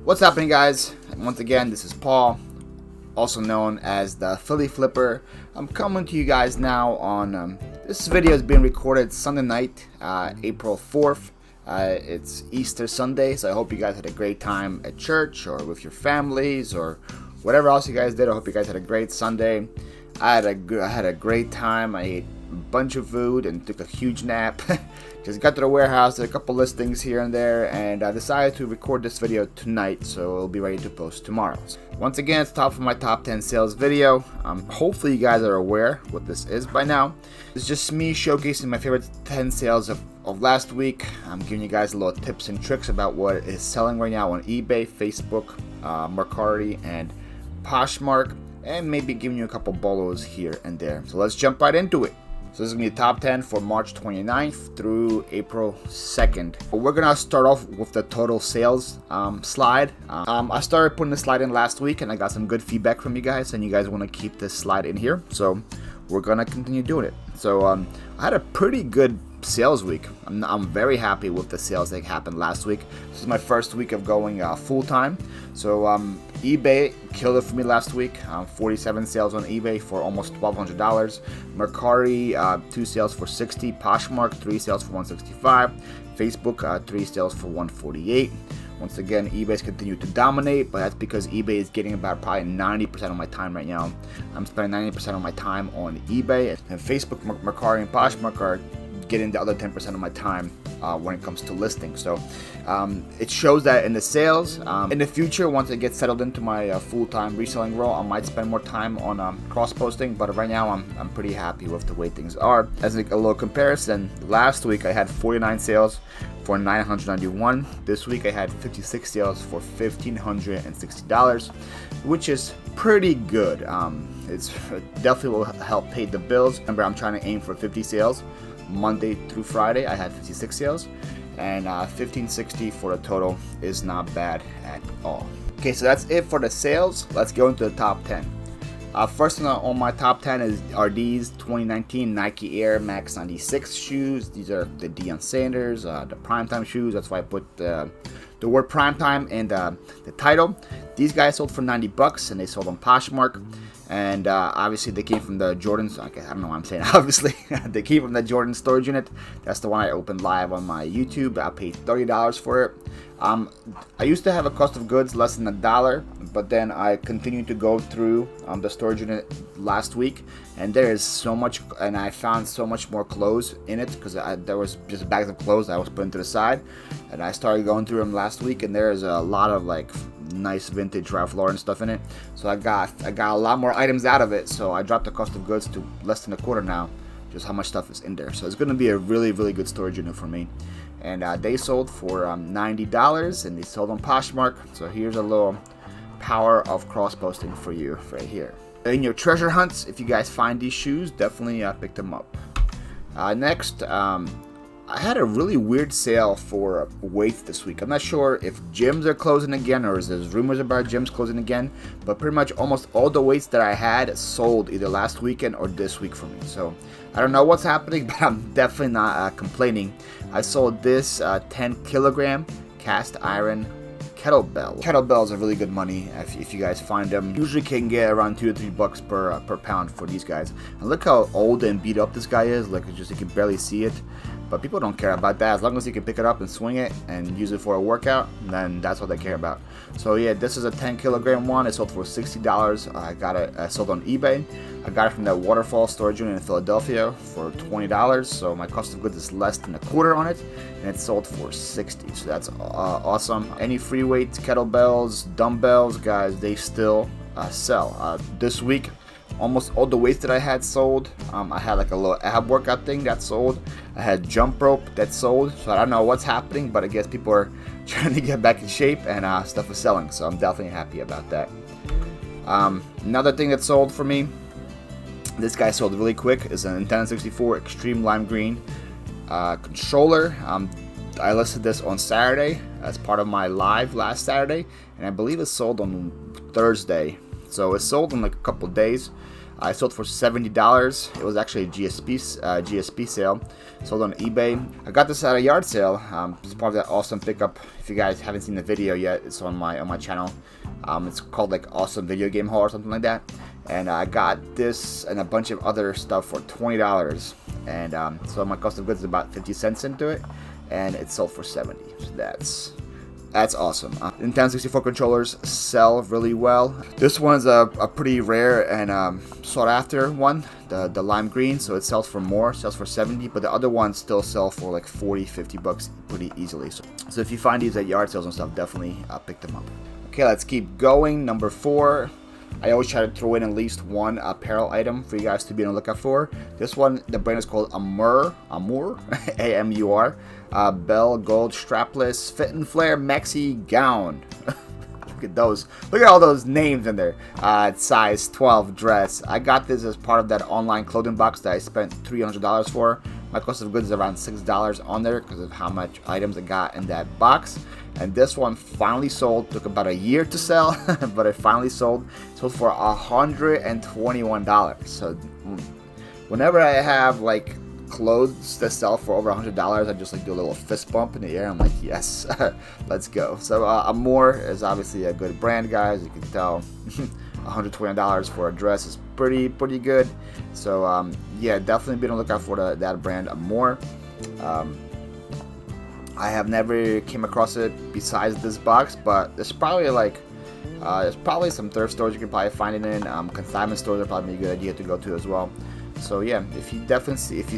What's happening, guys? Once again, this is Paul, also known as the Philly Flipper. I'm coming to you guys now on this video is being recorded Sunday night, April 4th. It's Easter Sunday, so I hope you guys had a great time at church or with your families or whatever else you guys did. I hope you guys had a great Sunday. I had a great time. I ate a bunch of food and took a huge nap. Just got to the warehouse, did a couple listings here and there, and I decided to record this video tonight, so it'll be ready to post tomorrow. Once again, it's top of my top 10 sales video. Hopefully you guys are aware what this is by now. It's just me showcasing my favorite 10 sales of last week. I'm giving you guys a little tips and tricks about what is selling right now on eBay, Facebook, Mercari, and Poshmark, and maybe giving you a couple bolos here and there. So let's jump right into it. So this is going to be the top 10 for March 29th through April 2nd. We're going to start off with the total sales slide. I started putting the slide in last week and I got some good feedback from you guys, and you guys want to keep this slide in here. So we're going to continue doing it. So I had a pretty good sales week. I'm very happy with the sales that happened last week. This is my first week of going full-time. So eBay killed it for me last week. 47 sales on eBay for almost $1,200. Mercari, 2 sales for $60. Poshmark, 3 sales for $165. Facebook, 3 sales for $148. Once again, eBay's continued to dominate, but that's because eBay is getting about probably 90% of my time right now. I'm spending 90% of my time on eBay, and Facebook, Mercari, and Poshmark are getting the other 10% of my time when it comes to listing. So it shows that in the sales. In the future, once I get settled into my full-time reselling role, I might spend more time on cross-posting, but right now I'm pretty happy with the way things are. As a little comparison, last week I had 49 sales for $991. This week I had 56 sales for $1,560, which is pretty good. It's definitely will help pay the bills. Remember, I'm trying to aim for 50 sales. Monday through Friday I had 56 sales, and $1,560 for the total is not bad at all. Okay, so that's it for the sales. Let's go into the top 10. First on my top 10 are these 2019 Nike Air Max 96 shoes. These are the Deion Sanders, the primetime shoes. That's why I put the word primetime in the title. These guys sold for $90 and they sold on Poshmark. And obviously they came from the Jordans. Okay, I don't know what I'm saying. Obviously, they came from the Jordan storage unit. That's the one I opened live on my YouTube. I paid $30 for it. I used to have a cost of goods less than $1, but then I continued to go through the storage unit last week, and there is so much, and I found so much more clothes in it because there was just bags of clothes that I was putting to the side, and I started going through them last week, and there is a lot of like nice vintage Ralph Lauren stuff in it. So I got a lot more items out of it. So I dropped the cost of goods to less than a quarter now, just how much stuff is in there. So it's going to be a really, really good storage unit for me. And they sold for $90, and they sold on Poshmark. So here's a little power of cross-posting for you right here. In your treasure hunts, if you guys find these shoes, definitely pick them up. Next, I had a really weird sale for weights this week. I'm not sure if gyms are closing again or there's rumors about gyms closing again, but pretty much almost all the weights that I had sold either last weekend or this week for me. So I don't know what's happening, but I'm definitely not complaining. I sold this 10 kilogram cast iron kettlebell. Kettlebells are really good money if you guys find them. Usually can get around $2 to $3 per pound for these guys. And look how old and beat up this guy is. Like, it's just you can barely see it. But people don't care about that. As long as you can pick it up and swing it and use it for a workout, then that's what they care about. So yeah, this is a 10 kilogram one. It sold for $60. I got it sold on eBay. I got it from that Waterfall storage unit in Philadelphia for $20. So my cost of goods is less than a quarter on it, and it sold for $60. So that's awesome. Any free weights, kettlebells, dumbbells, guys, they still sell. This week, almost all the weights that I had sold. I had like a little ab workout thing that sold. I had jump rope that sold. So I don't know what's happening, but I guess people are trying to get back in shape, and stuff is selling. So I'm definitely happy about that. Another thing that sold for me, this guy sold really quick, is a Nintendo 64 Extreme Lime Green controller. I listed this on Saturday as part of my live last Saturday, and I believe it sold on Thursday. So it sold in like a couple days. I sold for $70. It was actually a GSP sale. Sold on eBay. I got this at a yard sale. It's part of that awesome pickup. If you guys haven't seen the video yet, it's on my channel. It's called like Awesome Video Game Haul or something like that. And I got this and a bunch of other stuff for $20. And so my cost of goods is about 50 cents into it, and it sold for 70. So that's awesome. Nintendo 64 controllers sell really well. This one's a pretty rare and sought after one, the lime green, so it sells for more, sells for 70, but the other ones still sell for like 40, 50 bucks pretty easily. So if you find these at yard sales and stuff, definitely pick them up. Okay, let's keep going. Number 4. I always try to throw in at least one apparel item for you guys to be on the lookout for. This one, the brand is called Amur, A-M-U-R. Bell Gold Strapless Fit and Flare Maxi Gown. Look at those. Look at all those names in there. Size 12 dress. I got this as part of that online clothing box that I spent $300 for. My cost of goods is around $6 on there because of how much items I got in that box. And this one finally sold. Took about a year to sell, but it finally sold. Sold for $121. So whenever I have like clothes that sell for over $100, I just like do a little fist bump in the air. I'm like, yes, let's go. So Amor is obviously a good brand, guys. You can tell. $120 for a dress is pretty good. So yeah, definitely be on the lookout for that brand Amor. I have never came across it besides this box, but there's probably some thrift stores you can probably find it in. Consignment stores are probably a good idea to go to as well. So yeah, if you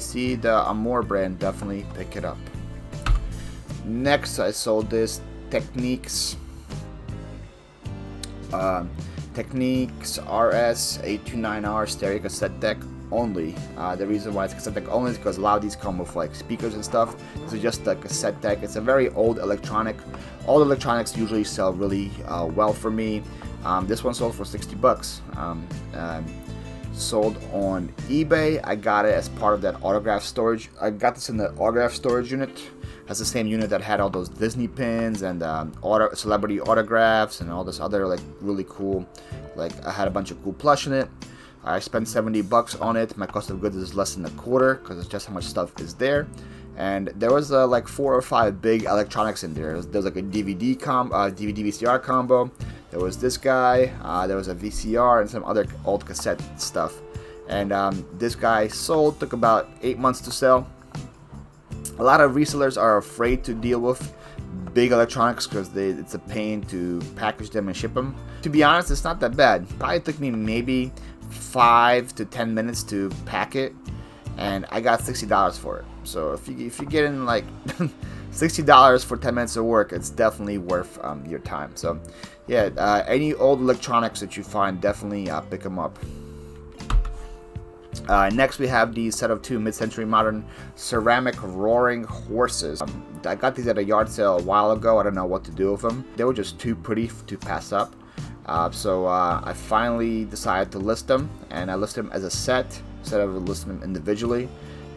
see the Amor brand, definitely pick it up. Next, I sold this Techniques RS 829R stereo cassette deck only. The reason why it's cassette deck only is because a lot of these come with like speakers and stuff. This is just a cassette deck. It's a very old electronic. All the electronics usually sell really well for me. This one sold for 60 bucks. Sold on eBay. I got it as part of that autograph storage. I got this in the autograph storage unit. That's the same unit that had all those Disney pins and celebrity autographs and all this other like really cool. Like I had a bunch of cool plush in it. I spent 70 bucks on it. My cost of goods is less than a quarter because it's just how much stuff is there. And there was like 4 or 5 big electronics in there. There was like a DVD VCR combo. There was this guy. There was a VCR and some other old cassette stuff. And this guy sold. Took about 8 months to sell. A lot of resellers are afraid to deal with big electronics because it's a pain to package them and ship them. To be honest, it's not that bad. Probably took me maybe 5 to 10 minutes to pack it, and I got $60 for it. So if you're getting like $60 for 10 minutes of work, it's definitely worth your time. So yeah, any old electronics that you find, definitely pick them up. Next we have the set of 2 mid-century modern ceramic roaring horses. I got these at a yard sale a while ago. I don't know what to do with them. They were just too pretty to pass up. So I finally decided to list them, and I listed them as a set instead of listing them individually.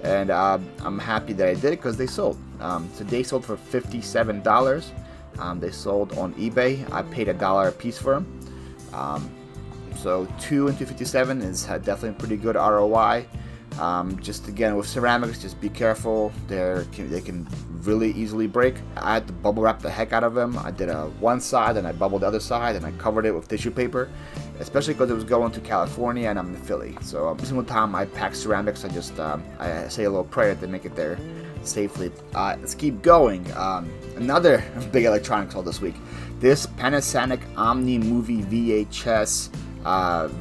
And I'm happy that I did it because they sold. So they sold for $57. They sold on eBay. I paid $1 a piece for them. So 2 into 57 is definitely a pretty good ROI. Just again with ceramics, just be careful. They can really easily break. I had to bubble wrap the heck out of them. I did one side and I bubbled the other side and I covered it with tissue paper, especially because it was going to California and I'm in Philly. So every single time I pack ceramics, I just I say a little prayer to make it there safely. Let's keep going. Another big electronics haul this week. This Panasonic Omni movie VHS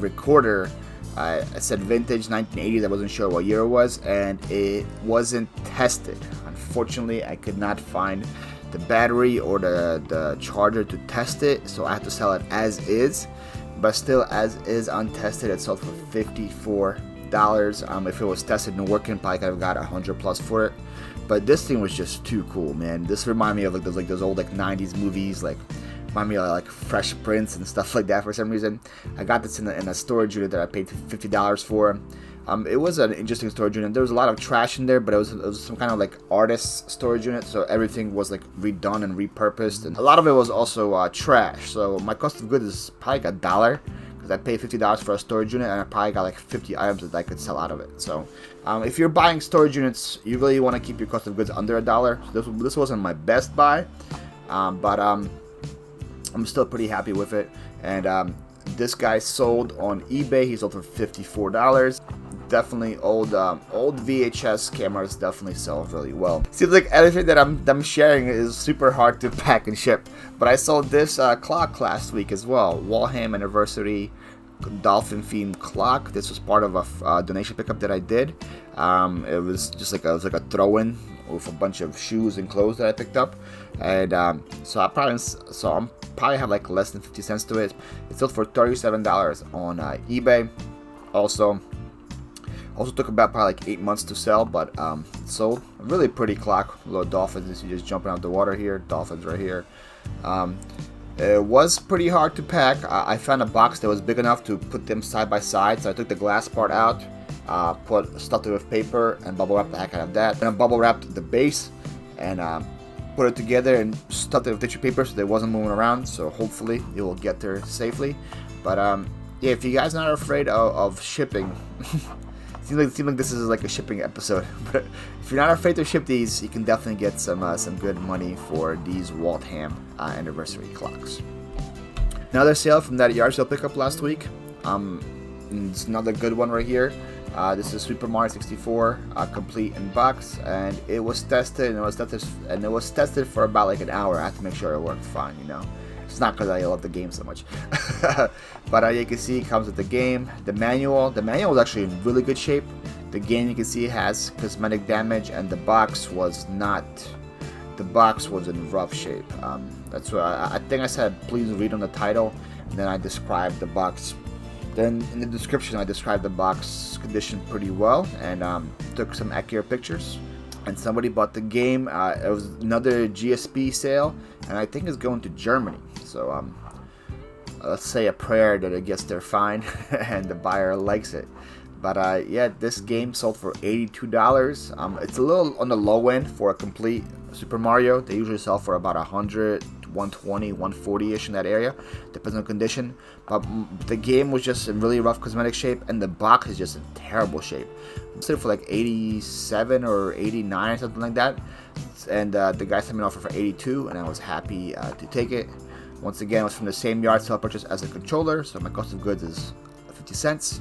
recorder. I said vintage 1980s. I wasn't sure what year it was, and it wasn't tested. Unfortunately, I could not find the battery or the charger to test it, so I had to sell it as is. But still, as is untested, it sold for $54. If it was tested and working, probably could have got $100 plus for it. But this thing was just too cool, man. This reminded me of like those old 90s movies, remind me of like Fresh Prince and stuff like that for some reason. I got this in a storage unit that I paid $50 for. It was an interesting storage unit. There was a lot of trash in there, but it was some kind of like artist storage unit, so everything was like redone and repurposed, and a lot of it was also trash. So my cost of goods is probably like $1, because I paid $50 for a storage unit, and I probably got like 50 items that I could sell out of it. So if you're buying storage units, you really want to keep your cost of goods under $1. So this wasn't my best buy, but I'm still pretty happy with it. And this guy sold on eBay. He sold for $54. Definitely old VHS cameras definitely sell really well. Seems like everything that I'm sharing is super hard to pack and ship. But I sold this clock last week as well. Waltham anniversary Dolphin themed clock. This was part of a donation pickup that I did. It was just like a throw-in with a bunch of shoes and clothes that I picked up, and so I'm probably have like less than 50 cents to it. It sold for $37 on eBay. Also took about probably like 8 months to sell, but it sold. A really pretty clock. Little dolphins, you just jumping out the water here. Dolphins right here. It was pretty hard to pack. I found a box that was big enough to put them side by side, so I took the glass part out, stuffed it with paper, and bubble wrapped the heck out of that. Then I bubble wrapped the base and put it together and stuffed it with tissue paper so that it wasn't moving around. So hopefully it will get there safely. But yeah, if you guys are not afraid of shipping, seems like this is like a shipping episode. But if you're not afraid to ship these, you can definitely get some good money for these Waltham anniversary clocks. Another sale from that yard sale pickup last week. It's another good one right here. This is Super Mario 64 complete in box, and it was tested, and it was tested for about like an hour. I had to make sure it worked fine, you know. It's not because I love the game so much. But you can see it comes with the game, the manual. The manual is actually in really good shape. The game, you can see, has cosmetic damage, and the box was not. The box was in rough shape. That's what I think I said. Please read on the title, and then I described the box. Then in the description, I described the box condition pretty well, and took some accurate pictures. And somebody bought the game. It was another GSP sale, and I think it's going to Germany. So let's say a prayer that it gets there fine and the buyer likes it. But yeah, this game sold for $82. It's a little on the low end for a complete Super Mario. They usually sell for about 100, 120, 140-ish in that area, depends on condition. But the game was just in really rough cosmetic shape, and the box is just in terrible shape. It's for like 87 or 89 or something like that, and the guy sent me an offer for 82, and I was happy to take it. Once again, it was from the same yard sale purchase as a controller, so my cost of goods is 50 cents,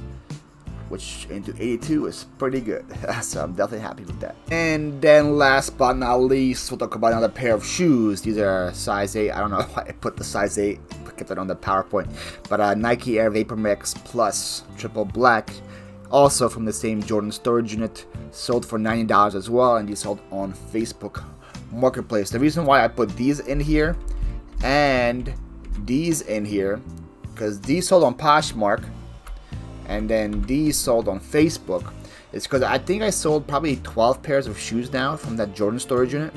which into 82 is pretty good. So I'm definitely happy with that. And then last but not least, we'll talk about another pair of shoes. These are size 8. I don't know why I put the size 8, kept it on the PowerPoint. But Nike Air Vapor Max Plus Triple Black, also from the same Jordan storage unit, sold for $90 as well, and these sold on Facebook Marketplace. The reason why I put these in here and these in here, because these sold on Poshmark, and then these sold on Facebook, is because I think I sold probably 12 pairs of shoes now from that Jordan storage unit,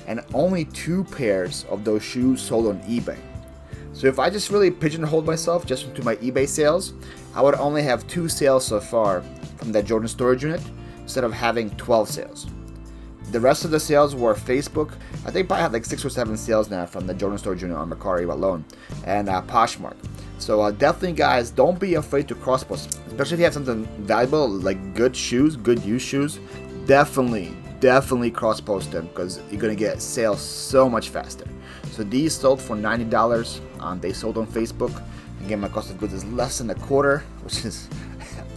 and only 2 pairs of those shoes sold on eBay. So if I just really pigeonholed myself just into my eBay sales, I would only have 2 sales so far from that Jordan storage unit instead of having 12 sales. The rest of the sales were Facebook. I think I had like 6 or 7 sales now from the Jordan storage unit on Mercari alone, and Poshmark. So definitely, guys, don't be afraid to cross post, especially if you have something valuable like good shoes, good used shoes. Definitely cross post them, because you're gonna get sales so much faster. So these sold for $90. They sold on Facebook. Again, my cost of goods is less than a quarter, which is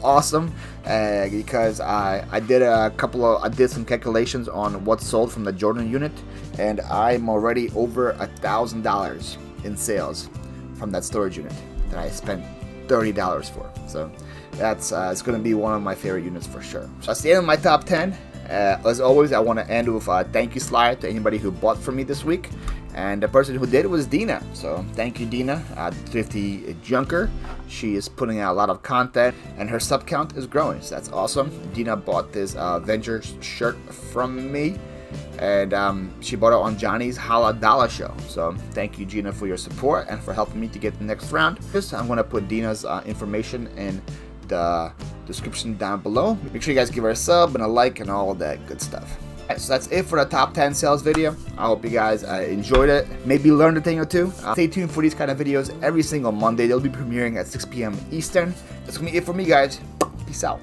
awesome, because I did some calculations on what sold from the Jordan unit, and I'm already over $1,000 in sales from that storage unit that I spent $30 for. So that's it's going to be one of my favorite units for sure. So that's the end of my top 10. As always, I want to end with a thank you slide to anybody who bought from me this week. And the person who did was Dina. So thank you, Dina, Thrifty Junker. She is putting out a lot of content, and her sub count is growing. So that's awesome. Dina bought this Avenger shirt from me, and she bought it on Johnny's Dollar show. So thank you, Gina, for your support and for helping me to get the next round. I'm going to put Dina's information in the description down below. Make sure you guys give her a sub and a like and all of that good stuff. So that's it for the top 10 sales video. I hope you guys enjoyed it. Maybe learned a thing or two. Stay tuned for these kind of videos every single Monday. They'll be premiering at 6 p.m. Eastern. That's going to be it for me, guys. Peace out.